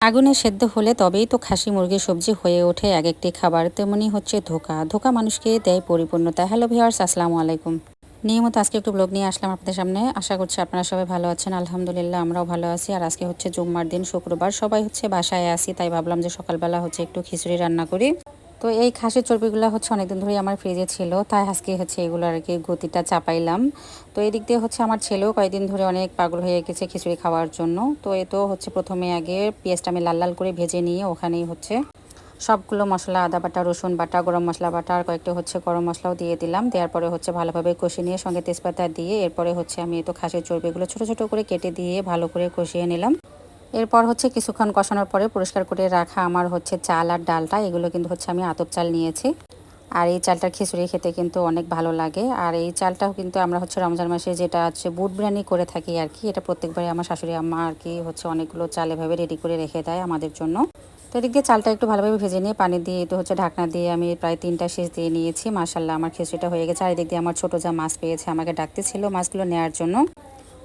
আগুনে সেদ্ধ হলে তবেই তো খাসি মুরগির সবজি হয়ে ওঠে এক একটি খাবার। তেমনি হচ্ছে ধোঁকা ধোঁকা মানুষকে দেয় পরিপূর্ণতা। হ্যালো ভিউয়ার্স, আসসালামু আলাইকুম। নিয়মিত আজকে একটু ব্লগ নিয়ে আসলাম আপনাদের সামনে। আশা করছি আপনারা সবাই ভালো আছেন। আলহামদুলিল্লাহ আমরাও ভালো আছি। আর আজকে হচ্ছে জুম্মার দিন, শুক্রবার, সবাই হচ্ছে বাসায় আসি, তাই ভাবলাম যে সকালবেলা হচ্ছে একটু খিচুড়ি রান্না করি। তো এই খাসির চর্বিগুলো হচ্ছে অনেকদিন ধরেই আমার ফ্রিজে ছিল, তাই আজকে হচ্ছে এগুলো আর কি গতিটা চাপাইলাম। তো এই দিক দিয়ে হচ্ছে আমার ছেলেও কয়েকদিন ধরে অনেক পাগল হয়ে গেছে খিচুড়ি খাওয়ার জন্য। তো এ তো হচ্ছে প্রথমে আগে পেঁয়াজটা আমি লাল লাল করে ভেজে নিয়ে ওখানেই হচ্ছে সবগুলো মশলা, আদা বাটা, রসুন বাটা, গরম মশলা বাটা আর কয়েকটা হচ্ছে গরম মশলাও দিয়ে দিলাম। দেওয়ার পরে হচ্ছে ভালোভাবে কষিয়ে নিয়ে সঙ্গে তেজপাতা দিয়ে এরপরে হচ্ছে আমি তো খাসির চর্বিগুলো ছোট ছোট করে কেটে দিয়ে ভালো করে কষিয়ে নিলাম। এরপর হচ্ছে কিছুক্ষণ কষানোর পরে পরিষ্কার করে রাখা আমার হচ্ছে চাল আর ডালটা, এগুলো কিন্তু হচ্ছে আমি আতপ চাল নিয়েছি। আর এই চালটার খিচুড়ি খেতে কিন্তু অনেক ভালো লাগে। আর এই চালটাও কিন্তু আমরা হচ্ছে রমজান মাসে যেটা হচ্ছে বুট বিরিয়ানি করে থাকি আর কি, এটা প্রত্যেকবারই আমার শাশুড়ি আম্মা আর কি হচ্ছে অনেকগুলো চাল এভাবে রেডি করে রেখে দেয় আমাদের জন্য। তো এদিক দিয়ে চালটা একটু ভালোভাবে ভেজে নিয়ে পানি দিয়ে তো হচ্ছে ঢাকনা দিয়ে আমি প্রায় 3টা সেচ দিয়ে নিয়েছি। মাশাল্লাহ আমার খিচুড়িটা হয়ে গেছে। আর এদিক দিয়ে আমার ছোটো যা মাছ পেয়েছে আমাকে ডাকতেছিল মাছগুলো নেওয়ার জন্য।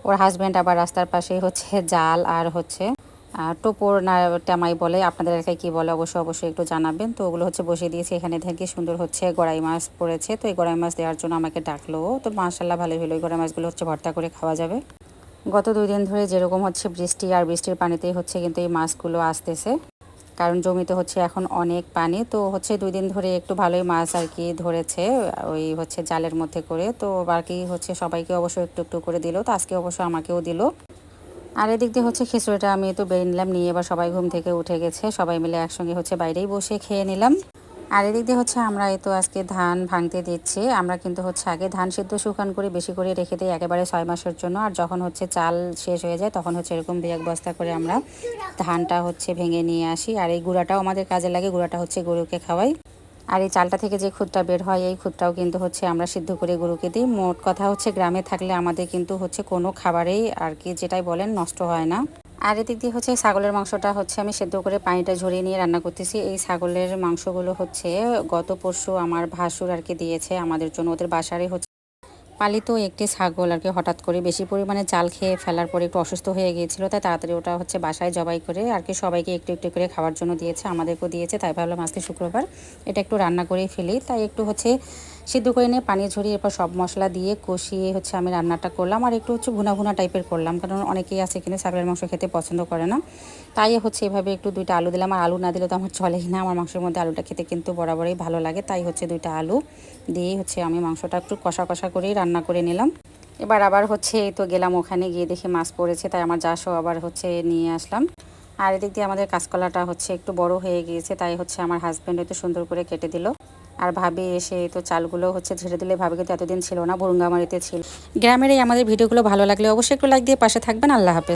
ওর হাজব্যান্ড আবার রাস্তার পাশে হচ্ছে জাল আর হচ্ছে টোপর না টামাই বলে, আপনাদের এলাকায় কী বলে অবশ্যই একটু জানাবেন। তো ওগুলো হচ্ছে বসিয়ে দিয়েছি এখানে থেকে। সুন্দর হচ্ছে গড়াই মাছ পড়েছে, তো এই গড়াই মাছ দেওয়ার জন্য আমাকে ডাকলো। তো মাশাল্লাহ ভালোই হলো, এই গড়াই মাছগুলো হচ্ছে ভর্তা করে খাওয়া যাবে। গত 2 দিন ধরে যেরকম হচ্ছে বৃষ্টি, আর বৃষ্টির পানিতেই হচ্ছে কিন্তু এই মাছগুলো আসতেছে, কারণ জমিতে হচ্ছে এখন অনেক পানি। তো হচ্ছে 2 দিন ধরে একটু ভালোই মাছ আর কি ধরেছে ওই হচ্ছে জালের মধ্যে করে। তো আর কি হচ্ছে সবাইকে অবশ্য একটু একটু করে দিল, তো আজকে অবশ্য আমাকেও দিল। আর এদিক দিয়ে হচ্ছে খিচুড়িটা আমি তো বেড়ে নিলাম, নিয়ে এবার সবাই ঘুম থেকে উঠে গেছে, সবাই মিলে একসঙ্গে হচ্ছে বাইরেই বসে খেয়ে নিলাম। আর এদিক দিয়ে হচ্ছে আমরা এই তো আজকে ধান ভাঙতে দিচ্ছি। আমরা কিন্তু হচ্ছে আগে ধান সিদ্ধ শুকান করে বেশি করে রেখে দিই একেবারে 6 মাসের জন্য। আর যখন হচ্ছে চাল শেষ হয়ে যায় তখন হচ্ছে এরকম 2-1 বস্তা করে আমরা ধানটা হচ্ছে ভেঙে নিয়ে আসি। আর এই গুঁড়াটাও আমাদের কাজে লাগে, গুঁড়াটা হচ্ছে গরুকে খাওয়াই। আর এই চালটা থেকে যে খুদটা বের হয় এই খুদটাও কিন্তু হচ্ছে আমরা সিদ্ধ করে গরুকে দিই। মোট কথা হচ্ছে গ্রামে থাকলে আমাদের কিন্তু হচ্ছে কোনো খাবারেই আর কি যেটাই বলেন নষ্ট হয় না। আর এদিক দিয়ে হচ্ছে ছাগলের মাংসটা হচ্ছে আমি সেদ্ধ করে পানিটা ঝরিয়ে নিয়ে রান্না করতেছি। এই ছাগলের মাংসগুলো হচ্ছে গত পরশু আমার ভাসুর আর কি দিয়েছে আমাদের জন্য। ওদের বাসারে হচ্ছে পালিত একটি ছাগল আর কি হঠাৎ করে বেশি পরিমাণে চাল খেয়ে ফেলার পরে একটু অসুস্থ হয়ে গিয়েছিল, তাই তাড়াতাড়ি ওটা হচ্ছে বাসায় জবাই করে আর কি সবাইকে একটু একটু করে খাওয়ার জন্য দিয়েছে, আমাদেরকেও দিয়েছে। তাই ভাবলাম আজকে শুক্রবার এটা একটু রান্না করেই ফেলি। তাই একটু হচ্ছে সিদ্ধ করে নিয়ে পানি ঝরিয়ে এরপর সব মশলা দিয়ে কষিয়ে হচ্ছে আমি রান্নাটা করলাম। আর একটু হচ্ছে ভুনা ভুনা টাইপের করলাম, কারণ অনেকেই আছে কিন্তু ছাগলের মাংস খেতে পছন্দ করে না। তাই হচ্ছে এভাবে একটু 2টা আলু দিলাম। আর আলু না দিলে তো আমার চলেই না, আমার মাংসের মধ্যে আলুটা খেতে কিন্তু বরাবরই ভালো লাগে। তাই হচ্ছে 2টা আলু দিয়েই হচ্ছে আমি মাংসটা একটু কষা কষা করেই রান্না করে নিলাম। এবার আবার হচ্ছে এই তো গেলাম ওখানে, গিয়ে দেখি মাছ পড়েছে, তাই আমার যা সহ আবার হচ্ছে নিয়ে আসলাম। আর এদিক দিয়ে আমাদের কাঁচকলাটা হচ্ছে একটু বড় হয়ে গিয়েছে, তাই হচ্ছে আমার হাজব্যান্ড একটু সুন্দর করে কেটে দিল। আর ভাবি এসে তো চালগুলো হচ্ছে ঝেড়ে দিলে, ভাবি কিন্তু এতদিন ছিল না, ভুরুঙ্গামারিতে ছিল। গ্রামের এই আমাদের ভিডিওগুলো ভালো লাগলে অবশ্যই একটু লাইক দিয়ে পাশে থাকবেন। আল্লাহ হাফেজ।